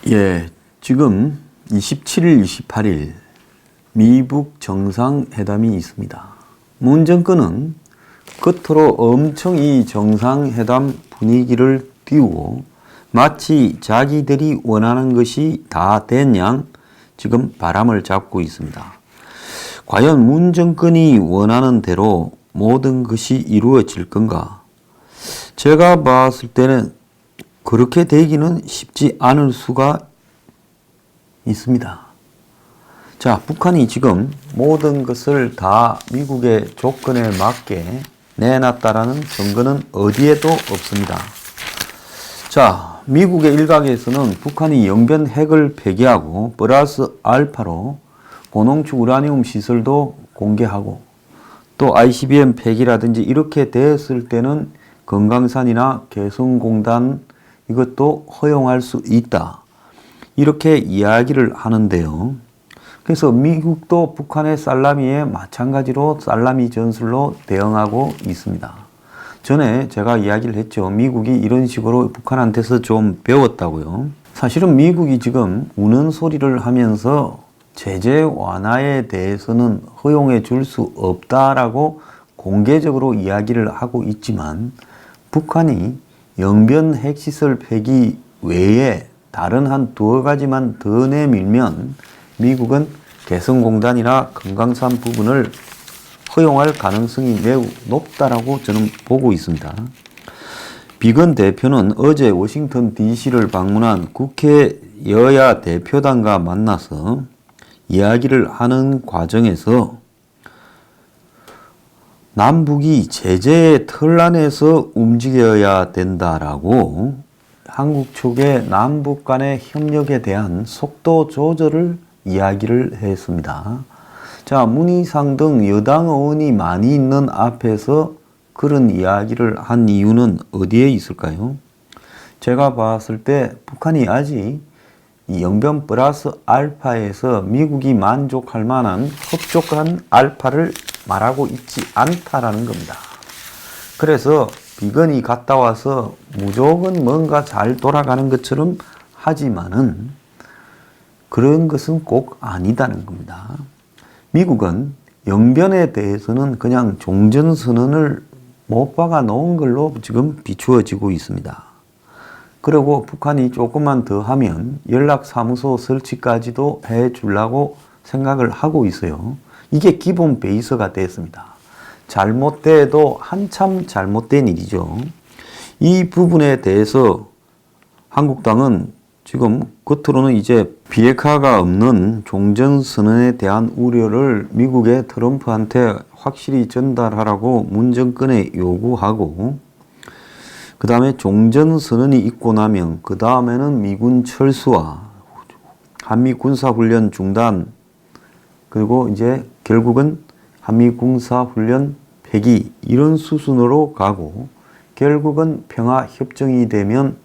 예, 지금 27일, 28일 미북 정상회담이 있습니다. 문 정권은 겉으로 엄청 이 정상회담 분위기를 띄우고 마치 자기들이 원하는 것이 다 된 양 지금 바람을 잡고 있습니다. 과연 문 정권이 원하는 대로 모든 것이 이루어질 건가? 제가 봤을 때는 그렇게 되기는 쉽지 않을 수가 있습니다. 자, 북한이 지금 모든 것을 다 미국의 조건에 맞게 내놨다라는 증거는 어디에도 없습니다. 자, 미국의 일각에서는 북한이 영변 핵을 폐기하고 플러스 알파로 고농축 우라늄 시설도 공개하고 또 ICBM 폐기라든지 이렇게 됐을 때는 금강산이나 개성공단 이것도 허용할 수 있다. 이렇게 이야기를 하는데요. 그래서 미국도 북한의 살라미에 마찬가지로 살라미 전술로 대응하고 있습니다. 전에 제가 이야기를 했죠. 미국이 이런 식으로 북한한테서 좀 배웠다고요. 사실은 미국이 지금 우는 소리를 하면서 제재 완화에 대해서는 허용해 줄 수 없다라고 공개적으로 이야기를 하고 있지만 북한이 영변 핵시설 폐기 외에 다른 한 두어 가지만 더 내밀면 미국은 개성공단이나 금강산 부분을 허용할 가능성이 매우 높다라고 저는 보고 있습니다. 비건 대표는 어제 워싱턴 DC를 방문한 국회 여야 대표단과 만나서 이야기를 하는 과정에서 남북이 제재의 틀 안에서 움직여야 된다라고 한국 측의 남북 간의 협력에 대한 속도 조절을 이야기를 했습니다. 자, 문희상 등 여당 의원이 많이 있는 앞에서 그런 이야기를 한 이유는 어디에 있을까요? 제가 봤을 때 북한이 아직 이 영변 플러스 알파에서 미국이 만족할 만한 흡족한 알파를 말하고 있지 않다라는 겁니다. 그래서 비건이 갔다 와서 무조건 뭔가 잘 돌아가는 것처럼 하지만은 그런 것은 꼭 아니다는 겁니다. 미국은 영변에 대해서는 그냥 종전선언을 못 박아 놓은 걸로 지금 비추어지고 있습니다. 그리고 북한이 조금만 더 하면 연락사무소 설치까지도 해 주려고 생각을 하고 있어요. 이게 기본 베이스가 됐습니다. 잘못돼도 한참 잘못된 일이죠. 이 부분에 대해서 한국당은 지금 겉으로는 이제 비핵화가 없는 종전선언에 대한 우려를 미국의 트럼프한테 확실히 전달하라고 문 정권에 요구하고 그 다음에 종전선언이 있고 나면 그 다음에는 미군 철수와 한미 군사훈련 중단 그리고 이제 결국은 한미 군사훈련 폐기 이런 수순으로 가고 결국은 평화협정이 되면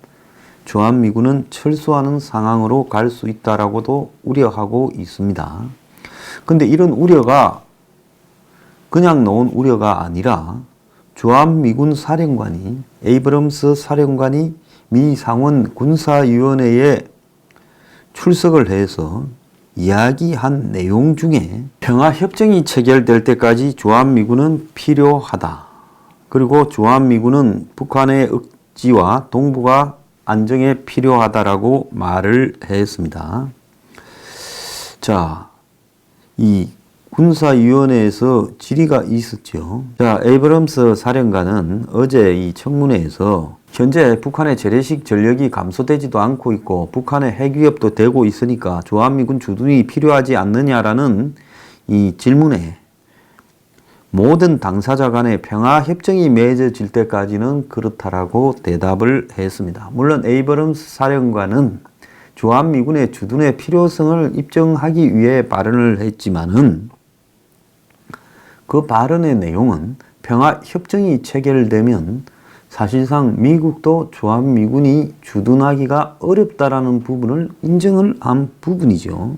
주한미군은 철수하는 상황으로 갈 수 있다라고도 우려하고 있습니다. 근데 이런 우려가 그냥 놓은 우려가 아니라 주한미군 사령관이 에이브럼스 사령관이 미 상원 군사위원회에 출석을 해서 이야기한 내용 중에 평화협정이 체결될 때까지 주한미군은 필요하다. 그리고 주한미군은 북한의 억지와 동북아 안정에 필요하다라고 말을 했습니다. 자, 이 군사위원회에서 질의가 있었죠. 자, 에이브럼스 사령관은 어제 이 청문회에서 현재 북한의 재래식 전력이 감소되지도 않고 있고 북한의 핵 위협도 되고 있으니까 주한미군 주둔이 필요하지 않느냐라는 이 질문에 모든 당사자 간의 평화협정이 맺어질 때까지는 그렇다라고 대답을 했습니다. 물론 에이브럼스 사령관은 주한미군의 주둔의 필요성을 입증하기 위해 발언을 했지만은 그 발언의 내용은 평화협정이 체결되면 사실상 미국도 주한미군이 주둔하기가 어렵다라는 부분을 인정을 한 부분이죠.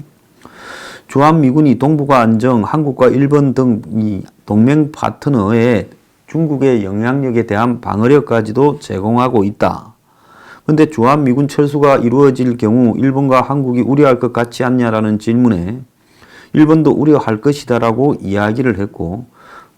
주한미군이 동북아 안정, 한국과 일본 등 이 동맹 파트너의 중국의 영향력에 대한 방어력까지도 제공하고 있다. 근데 주한미군 철수가 이루어질 경우 일본과 한국이 우려할 것 같지 않냐라는 질문에 일본도 우려할 것이다라고 이야기를 했고,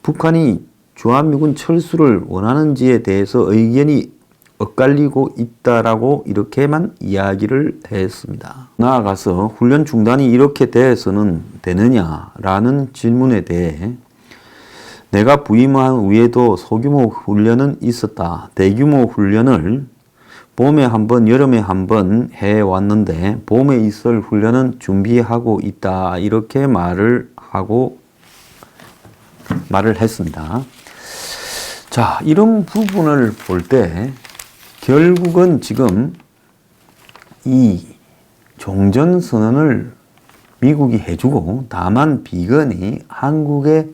북한이 주한미군 철수를 원하는지에 대해서 의견이 엇갈리고 있다라고 이렇게만 이야기를 했습니다. 나아가서 훈련 중단이 이렇게 돼서는 되느냐라는 질문에 대해 내가 부임한 후에도 소규모 훈련은 있었다. 대규모 훈련을 봄에 한 번, 여름에 한 번 해왔는데 봄에 있을 훈련은 준비하고 있다. 이렇게 말을 했습니다. 자, 이런 부분을 볼 때 결국은 지금 이 종전선언을 미국이 해주고, 다만 비건이 한국의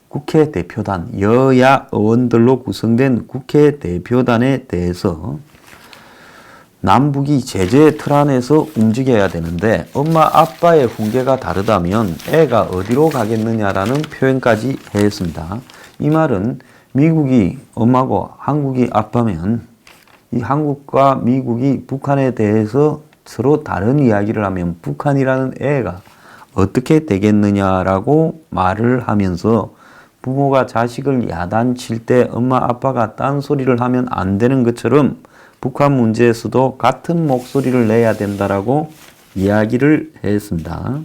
국회 대표단, 여야 의원들로 구성된 국회 대표단에 대해서 남북이 제재 틀 안에서 움직여야 되는데 엄마 아빠의 훈계가 다르다면 애가 어디로 가겠느냐라는 표현까지 했습니다. 이 말은 미국이 엄마고 한국이 아빠면 이 한국과 미국이 북한에 대해서 서로 다른 이야기를 하면 북한이라는 애가 어떻게 되겠느냐라고 말을 하면서 부모가 자식을 야단칠 때 엄마 아빠가 딴소리를 하면 안 되는 것처럼 북한 문제에서도 같은 목소리를 내야 된다라고 이야기를 했습니다.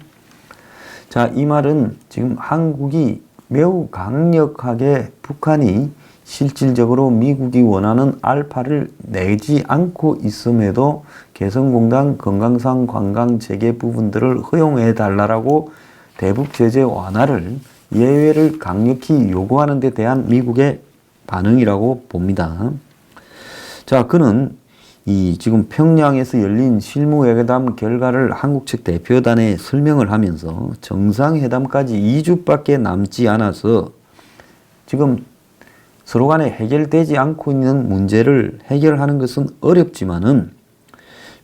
자, 이 말은 지금 한국이 매우 강력하게 북한이 실질적으로 미국이 원하는 알파를 내지 않고 있음에도 개성공단 건강상 관광재개 부분들을 허용해 달라고 대북 제재 완화를 예외를 강력히 요구하는 데 대한 미국의 반응이라고 봅니다. 자, 그는 이 지금 평양에서 열린 실무회담 결과를 한국 측 대표단에 설명을 하면서 정상회담까지 2주밖에 남지 않아서 지금 서로 간에 해결되지 않고 있는 문제를 해결하는 것은 어렵지만은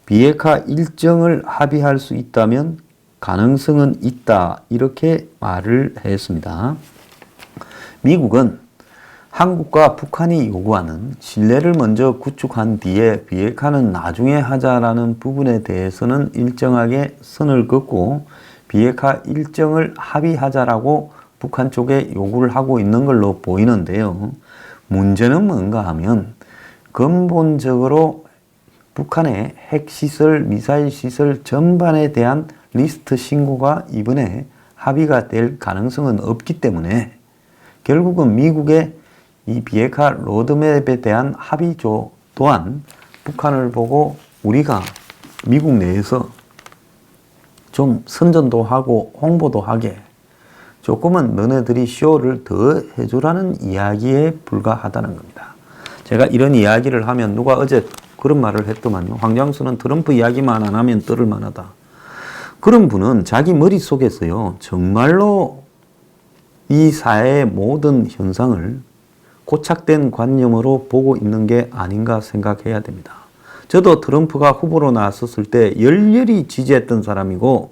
비핵화 일정을 합의할 수 있다면 가능성은 있다. 이렇게 말을 했습니다. 미국은 한국과 북한이 요구하는 신뢰를 먼저 구축한 뒤에 비핵화는 나중에 하자라는 부분에 대해서는 일정하게 선을 긋고 비핵화 일정을 합의하자라고 북한 쪽에 요구를 하고 있는 걸로 보이는데요. 문제는 뭔가 하면 근본적으로 북한의 핵시설, 미사일 시설 전반에 대한 리스트 신고가 이번에 합의가 될 가능성은 없기 때문에 결국은 미국의 이 비핵화 로드맵에 대한 합의조 또한 북한을 보고 우리가 미국 내에서 좀 선전도 하고 홍보도 하게 조금은 너네들이 쇼를 더 해주라는 이야기에 불과하다는 겁니다. 제가 이런 이야기를 하면 누가 어제 그런 말을 했더만요. 황장수는 트럼프 이야기만 안 하면 떨을 만하다. 그런 분은 자기 머릿속에서요, 정말로 이 사회의 모든 현상을 고착된 관념으로 보고 있는 게 아닌가 생각해야 됩니다. 저도 트럼프가 후보로 나섰을 때 열렬히 지지했던 사람이고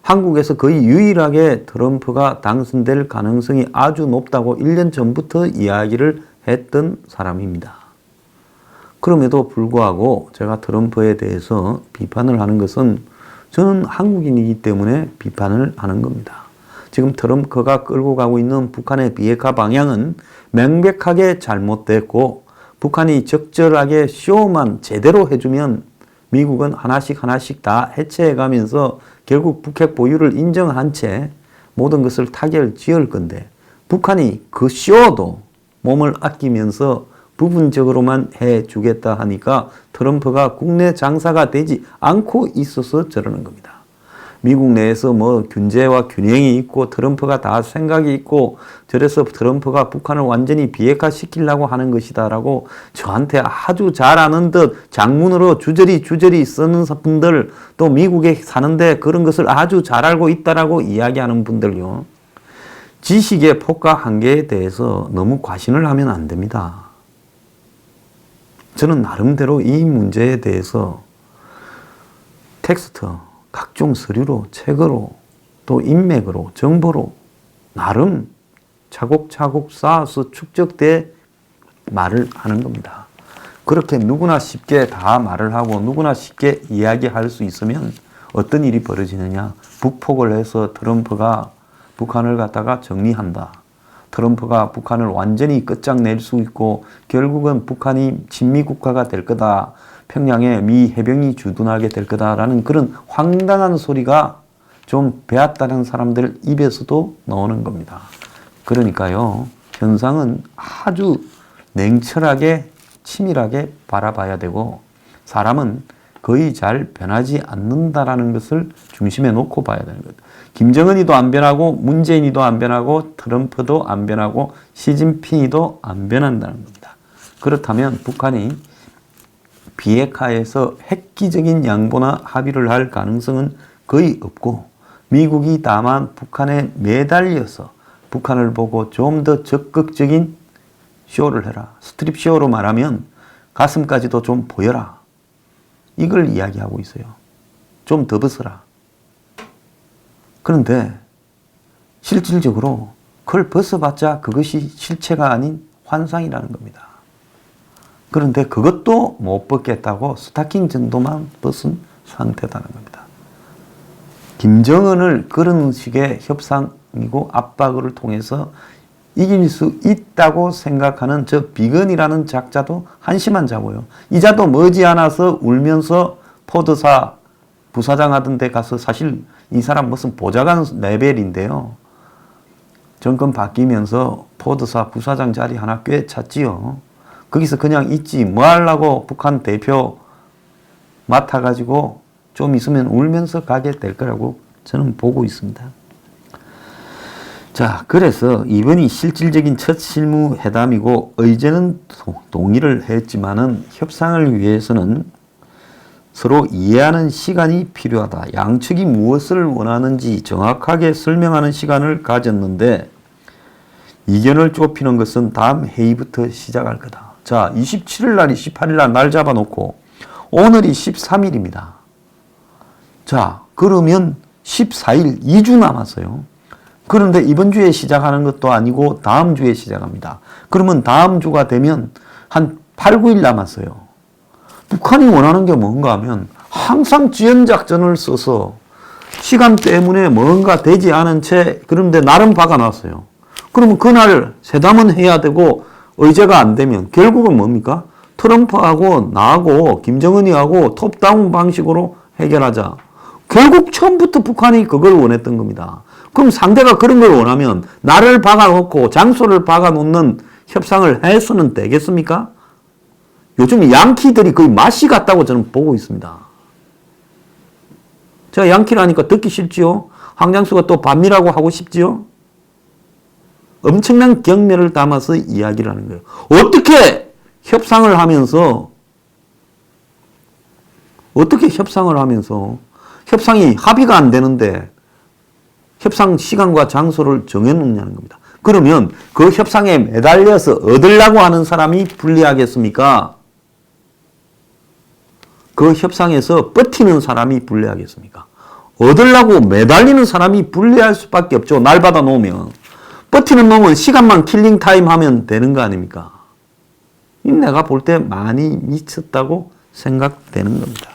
한국에서 거의 유일하게 트럼프가 당선될 가능성이 아주 높다고 1년 전부터 이야기를 했던 사람입니다. 그럼에도 불구하고 제가 트럼프에 대해서 비판을 하는 것은 저는 한국인이기 때문에 비판을 하는 겁니다. 지금 트럼프가 끌고 가고 있는 북한의 비핵화 방향은 명백하게 잘못됐고 북한이 적절하게 쇼만 제대로 해주면 미국은 하나씩 다 해체해가면서 결국 북핵 보유를 인정한 채 모든 것을 타결 지을 건데 북한이 그 쇼도 몸을 아끼면서 부분적으로만 해주겠다 하니까 트럼프가 국내 장사가 되지 않고 있어서 저러는 겁니다. 미국 내에서 뭐 균제와 균형이 있고 트럼프가 다 생각이 있고 저래서 트럼프가 북한을 완전히 비핵화 시키려고 하는 것이다라고 저한테 아주 잘 아는 듯 장문으로 주저리 쓰는 분들, 또 미국에 사는데 그런 것을 아주 잘 알고 있다라고 이야기하는 분들요. 지식의 폭과 한계에 대해서 너무 과신을 하면 안 됩니다. 저는 나름대로 이 문제에 대해서 텍스트, 각종 서류로, 책으로, 또 인맥으로, 정보로 나름 차곡차곡 쌓아서 축적돼 말을 하는 겁니다. 그렇게 누구나 쉽게 다 말을 하고 누구나 쉽게 이야기할 수 있으면 어떤 일이 벌어지느냐. 북폭을 해서 트럼프가 북한을 갖다가 정리한다. 트럼프가 북한을 완전히 끝장낼 수 있고 결국은 북한이 친미국가가 될 거다. 평양에 미 해병이 주둔하게 될 거다라는 그런 황당한 소리가 좀 배웠다는 사람들 입에서도 나오는 겁니다. 그러니까요. 현상은 아주 냉철하게 치밀하게 바라봐야 되고 사람은 거의 잘 변하지 않는다라는 것을 중심에 놓고 봐야 되는 거예요. 김정은이도 안 변하고 문재인이도 안 변하고 트럼프도 안 변하고 시진핑이도 안 변한다는 겁니다. 그렇다면 북한이 비핵화에서 획기적인 양보나 합의를 할 가능성은 거의 없고 미국이 다만 북한에 매달려서 북한을 보고 좀 더 적극적인 쇼를 해라. 스트립 쇼로 말하면 가슴까지도 좀 보여라. 이걸 이야기하고 있어요. 좀 더 벗어라. 그런데 실질적으로 그걸 벗어봤자 그것이 실체가 아닌 환상이라는 겁니다. 그런데 그것도 못 벗겠다고 스타킹 정도만 벗은 상태라는 겁니다. 김정은을 그런 식의 협상이고 압박을 통해서 이길 수 있다고 생각하는 저 비건이라는 작자도 한심한 자고요. 이 자도 머지않아서 울면서 포드사 부사장 하던 데 가서 사실 이 사람 무슨 보좌관 레벨인데요. 정권 바뀌면서 포드사 부사장 자리 하나 꽤 찼지요. 거기서 그냥 있지 뭐 하려고 북한 대표 맡아가지고 좀 있으면 울면서 가게 될 거라고 저는 보고 있습니다. 자, 그래서 이번이 실질적인 첫 실무회담이고 의제는 동의를 했지만은 협상을 위해서는 서로 이해하는 시간이 필요하다. 양측이 무엇을 원하는지 정확하게 설명하는 시간을 가졌는데 이견을 좁히는 것은 다음 회의부터 시작할 거다. 자, 27일 날, 28일 날 잡아놓고 오늘이 13일입니다. 자, 그러면 14일, 2주 남았어요. 그런데 이번 주에 시작하는 것도 아니고 다음 주에 시작합니다. 그러면 다음 주가 되면 한 8, 9일 남았어요. 북한이 원하는 게 뭔가 하면 항상 지연작전을 써서 시간 때문에 뭔가 되지 않은 채 그런데 나름 박아놨어요. 그러면 그날 회담은 해야 되고 의제가 안 되면 결국은 뭡니까? 트럼프하고 나하고 김정은이하고 톱다운 방식으로 해결하자. 결국 처음부터 북한이 그걸 원했던 겁니다. 그럼 상대가 그런 걸 원하면 나를 박아놓고 장소를 박아놓는 협상을 해서는 되겠습니까? 요즘 양키들이 거의 맛이 같다고 저는 보고 있습니다. 제가 양키라니까 듣기 싫지요? 황장수가 또 반미라고 하고 싶지요? 엄청난 경멸을 담아서 이야기를 하는 거예요. 어떻게 협상을 하면서 협상이 합의가 안 되는데 협상 시간과 장소를 정해놓냐는 겁니다. 그러면 그 협상에 매달려서 얻으려고 하는 사람이 불리하겠습니까? 그 협상에서 버티는 사람이 불리하겠습니까? 얻으려고 매달리는 사람이 불리할 수밖에 없죠. 날 받아 놓으면. 버티는 놈은 시간만 킬링타임 하면 되는 거 아닙니까? 내가 볼 때 많이 미쳤다고 생각되는 겁니다.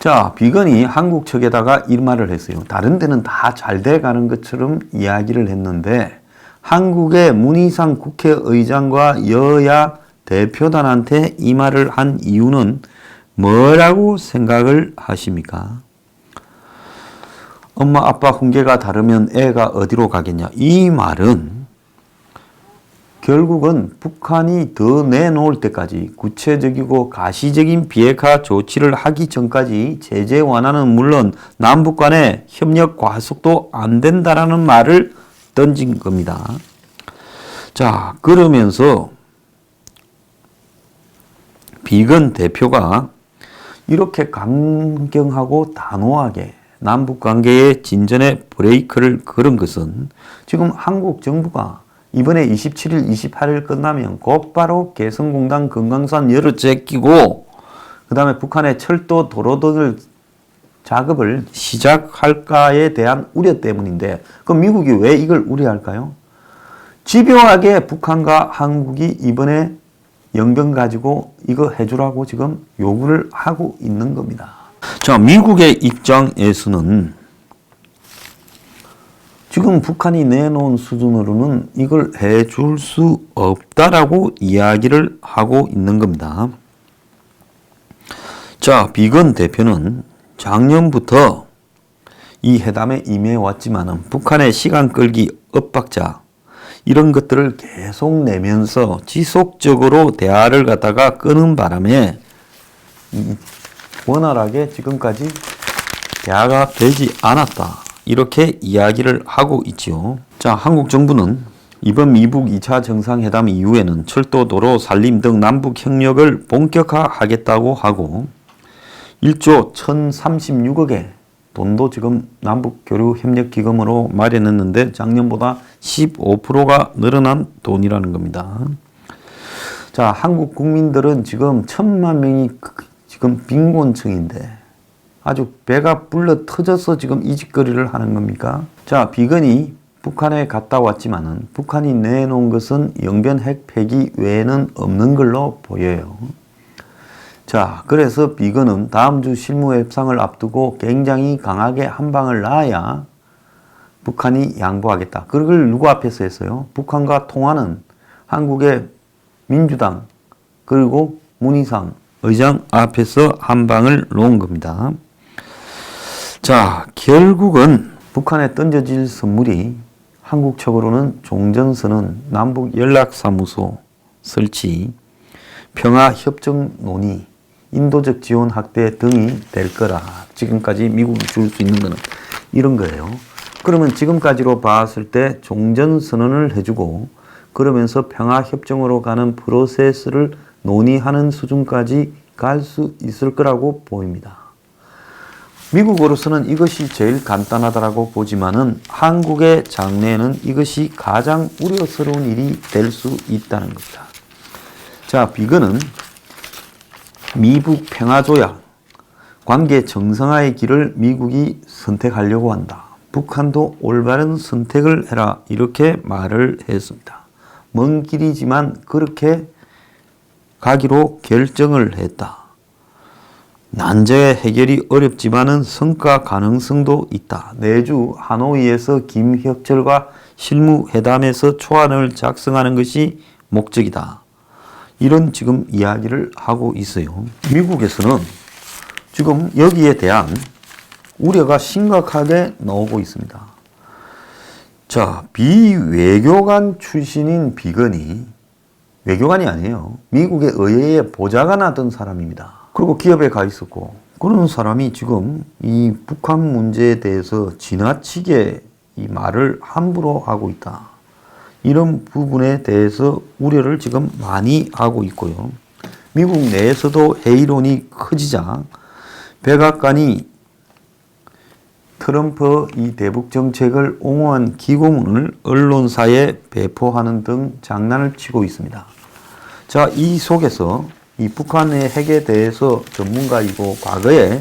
자, 비건이 한국 측에다가 이 말을 했어요. 다른 데는 다 잘 돼가는 것처럼 이야기를 했는데 한국의 문희상 국회의장과 여야 대표단한테 이 말을 한 이유는 뭐라고 생각을 하십니까? 엄마 아빠 훈계가 다르면 애가 어디로 가겠냐. 이 말은 결국은 북한이 더 내놓을 때까지 구체적이고 가시적인 비핵화 조치를 하기 전까지 제재 완화는 물론 남북 간의 협력 과속도 안 된다라는 말을 던진 겁니다. 자, 그러면서 비건 대표가 이렇게 강경하고 단호하게 남북 관계의 진전에 브레이크를 걸은 것은 지금 한국 정부가 이번에 27일, 28일 끝나면 곧바로 개성공단 금강산 열을 제끼고 그 다음에 북한의 철도 도로 등을 작업을 시작할까에 대한 우려 때문인데 그럼 미국이 왜 이걸 우려할까요? 집요하게 북한과 한국이 이번에 영변 가지고 이거 해주라고 지금 요구를 하고 있는 겁니다. 자, 미국의 입장에서는 지금 북한이 내놓은 수준으로는 이걸 해줄 수 없다라고 이야기를 하고 있는 겁니다. 자, 비건 대표는 작년부터 이 회담에 임해왔지만은 북한의 시간 끌기 엇박자 이런 것들을 계속 내면서 지속적으로 대화를 갖다가 끄는 바람에 원활하게 지금까지 대화가 되지 않았다. 이렇게 이야기를 하고 있지요. 자, 한국 정부는 이번 미북 2차 정상회담 이후에는 철도, 도로, 산림 등 남북 협력을 본격화하겠다고 하고 1조 1,036억의 돈도 지금 남북교류협력기금으로 마련했는데 작년보다 15%가 늘어난 돈이라는 겁니다. 자, 한국 국민들은 지금 1,000만 명이 지금 빈곤층인데 아주 배가 불러 터져서 지금 이 짓거리를 하는 겁니까? 자, 비건이 북한에 갔다 왔지만은 북한이 내놓은 것은 영변 핵 폐기 외에는 없는 걸로 보여요. 자, 그래서 비건은 다음 주 실무 협상을 앞두고 굉장히 강하게 한 방을 놔야 북한이 양보하겠다. 그걸 누구 앞에서 했어요? 북한과 통하는 한국의 민주당 그리고 문희상 의장 앞에서 한 방을 놓은 겁니다. 자, 결국은 북한에 던져질 선물이 한국 측으로는 종전선언, 남북 연락사무소 설치, 평화협정 논의, 인도적 지원 확대 등이 될 거라. 지금까지 미국이 줄 수 있는 거는 이런 거예요. 그러면 지금까지로 봤을 때 종전선언을 해주고 그러면서 평화협정으로 가는 프로세스를 논의하는 수준까지 갈 수 있을 거라고 보입니다. 미국으로서는 이것이 제일 간단하다고 보지만은 한국의 장래에는 이것이 가장 우려스러운 일이 될 수 있다는 겁니다. 자, 비건은 미북 평화조약, 관계 정상화의 길을 미국이 선택하려고 한다. 북한도 올바른 선택을 해라. 이렇게 말을 했습니다. 먼 길이지만 그렇게 가기로 결정을 했다. 난제의 해결이 어렵지만은 성과 가능성도 있다. 내주 하노이에서 김혁철과 실무회담에서 초안을 작성하는 것이 목적이다. 이런 지금 이야기를 하고 있어요. 미국에서는 지금 여기에 대한 우려가 심각하게 나오고 있습니다. 자, 비외교관 출신인 비건이 외교관이 아니에요. 미국의 의회의 보좌관 하던 사람입니다. 그리고 기업에 가 있었고 그런 사람이 지금 이 북한 문제에 대해서 지나치게 이 말을 함부로 하고 있다. 이런 부분에 대해서 우려를 지금 많이 하고 있고요. 미국 내에서도 회의론이 커지자 백악관이 트럼프 이 대북 정책을 옹호한 기고문을 언론사에 배포하는 등 장난을 치고 있습니다. 자, 이 속에서 이 북한의 핵에 대해서 전문가이고 과거에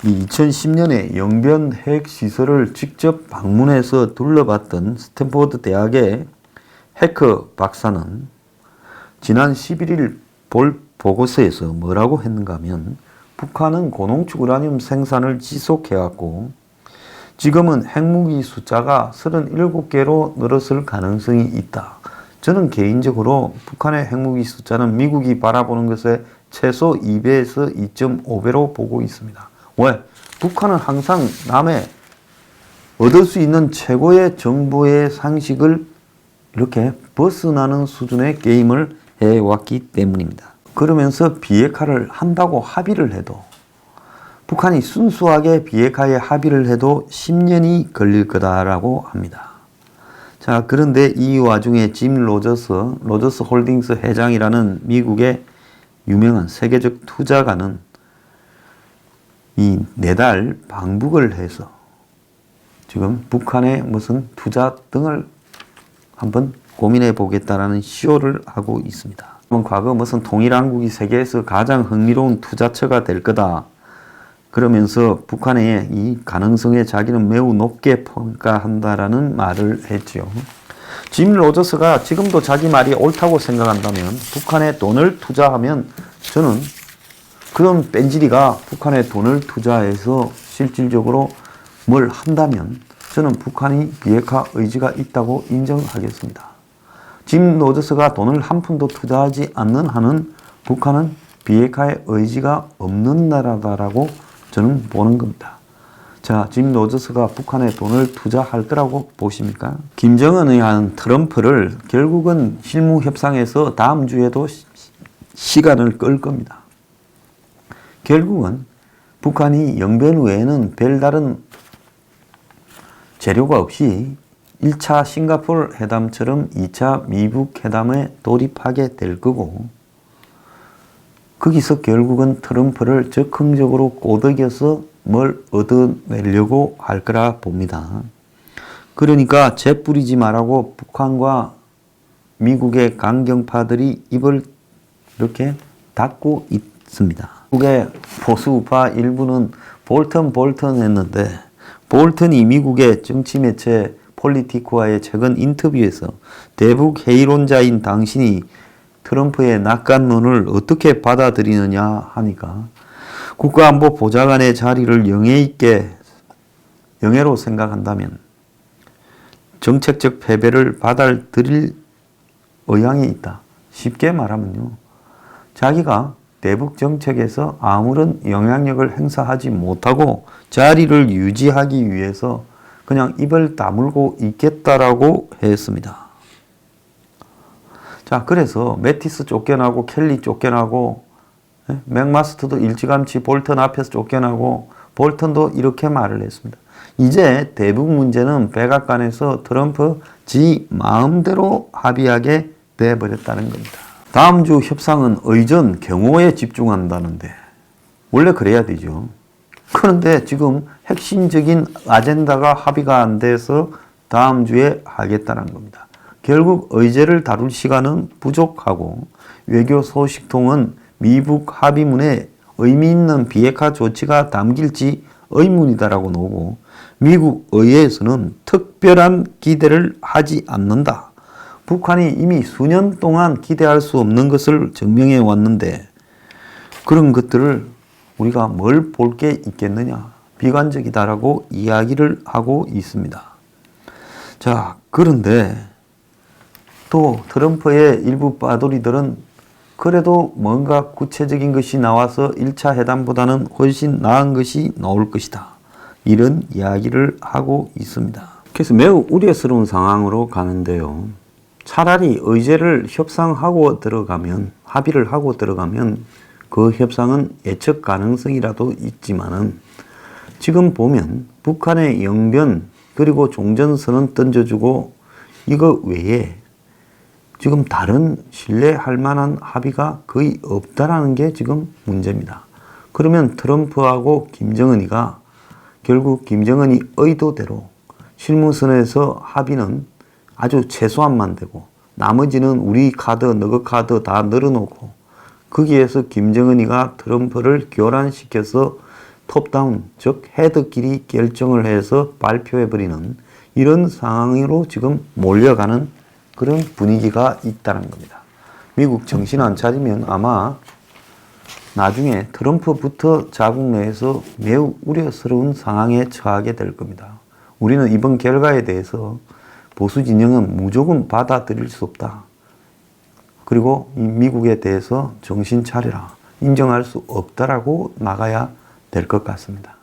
2010년에 영변 핵시설을 직접 방문해서 둘러봤던 스탠포드 대학의 해커 박사는 지난 11일 볼 보고서에서 뭐라고 했는가 하면 북한은 고농축 우라늄 생산을 지속해왔고 지금은 핵무기 숫자가 37개로 늘었을 가능성이 있다. 저는 개인적으로 북한의 핵무기 숫자는 미국이 바라보는 것에 최소 2배에서 2.5배로 보고 있습니다. 왜? 북한은 항상 남의 얻을 수 있는 최고의 정보의 상식을 이렇게 벗어나는 수준의 게임을 해왔기 때문입니다. 그러면서 비핵화를 한다고 합의를 해도 북한이 순수하게 비핵화에 합의를 해도 10년이 걸릴 거다라고 합니다. 자, 그런데 이 와중에 짐 로저스 홀딩스 회장이라는 미국의 유명한 세계적 투자가는 이 내달 방북을 해서 지금 북한의 무슨 투자 등을 한번 고민해 보겠다라는 시도를 하고 있습니다. 과거 무슨 통일한국이 세계에서 가장 흥미로운 투자처가 될 거다. 그러면서 북한의 이 가능성에 자기는 매우 높게 평가한다라는 말을 했죠. 짐 로저스가 지금도 자기 말이 옳다고 생각한다면 북한에 돈을 투자하면 저는 그런 뺀질이가 북한에 돈을 투자해서 실질적으로 뭘 한다면 저는 북한이 비핵화 의지가 있다고 인정하겠습니다. 짐 로저스가 돈을 한 푼도 투자하지 않는 한은 북한은 비핵화의 의지가 없는 나라다라고 저는 보는 겁니다. 자, 짐 로저스가 북한에 돈을 투자할 거라고 보십니까? 김정은이 한 트럼프를 결국은 실무 협상에서 다음 주에도 시간을 끌 겁니다. 결국은 북한이 영변 외에는 별다른 재료가 없이 1차 싱가포르 회담처럼 2차 미북 회담에 돌입하게 될 거고 거기서 결국은 트럼프를 적극적으로 꼬드겨서 뭘 얻어내려고 할 거라 봅니다. 그러니까 재뿌리지 말라고 북한과 미국의 강경파들이 입을 이렇게 닫고 있습니다. 미국의 보수우파 일부는 볼턴 했는데 볼턴이 미국의 정치 매체 폴리티코와의 최근 인터뷰에서 대북 해이론자인 당신이 트럼프의 낙관론을 어떻게 받아들이느냐 하니까 국가안보보좌관의 자리를 영예로 생각한다면 정책적 패배를 받아들일 의향이 있다. 쉽게 말하면요. 자기가 대북 정책에서 아무런 영향력을 행사하지 못하고 자리를 유지하기 위해서 그냥 입을 다물고 있겠다라고 했습니다. 자, 그래서 매티스 쫓겨나고 켈리 쫓겨나고 맥마스터도 일찌감치 볼턴 앞에서 쫓겨나고 볼턴도 이렇게 말을 했습니다. 이제 대북 문제는 백악관에서 트럼프 지 마음대로 합의하게 돼버렸다는 겁니다. 다음 주 협상은 의전 경호에 집중한다는데 원래 그래야 되죠. 그런데 지금 핵심적인 아젠다가 합의가 안 돼서 다음 주에 하겠다는 겁니다. 결국 의제를 다룰 시간은 부족하고 외교 소식통은 미북 합의문에 의미 있는 비핵화 조치가 담길지 의문이다라고 나오고 미국 의회에서는 특별한 기대를 하지 않는다. 북한이 이미 수년 동안 기대할 수 없는 것을 증명해 왔는데 그런 것들을 우리가 뭘 볼 게 있겠느냐. 비관적이다라고 이야기를 하고 있습니다. 자, 그런데 또 트럼프의 일부 빠돌이들은 그래도 뭔가 구체적인 것이 나와서 1차 회담보다는 훨씬 나은 것이 나올 것이다. 이런 이야기를 하고 있습니다. 그래서 매우 우려스러운 상황으로 가는데요. 차라리 의제를 협상하고 들어가면, 합의를 하고 들어가면 그 협상은 예측 가능성이라도 있지만은 지금 보면 북한의 영변 그리고 종전선언 던져주고 이거 외에 지금 다른 신뢰할 만한 합의가 거의 없다라는 게 지금 문제입니다. 그러면 트럼프하고 김정은이가 결국 김정은이 의도대로 실무선에서 합의는 아주 최소한만 되고 나머지는 우리 카드, 너그 카드 다 늘어놓고 거기에서 김정은이가 트럼프를 교란시켜서 톱다운, 즉 헤드끼리 결정을 해서 발표해버리는 이런 상황으로 지금 몰려가는 그런 분위기가 있다는 겁니다. 미국 정신 안 차리면 아마 나중에 트럼프부터 자국 내에서 매우 우려스러운 상황에 처하게 될 겁니다. 우리는 이번 결과에 대해서 보수 진영은 무조건 받아들일 수 없다. 그리고 이 미국에 대해서 정신 차려라. 인정할 수 없다라고 나가야 될 것 같습니다.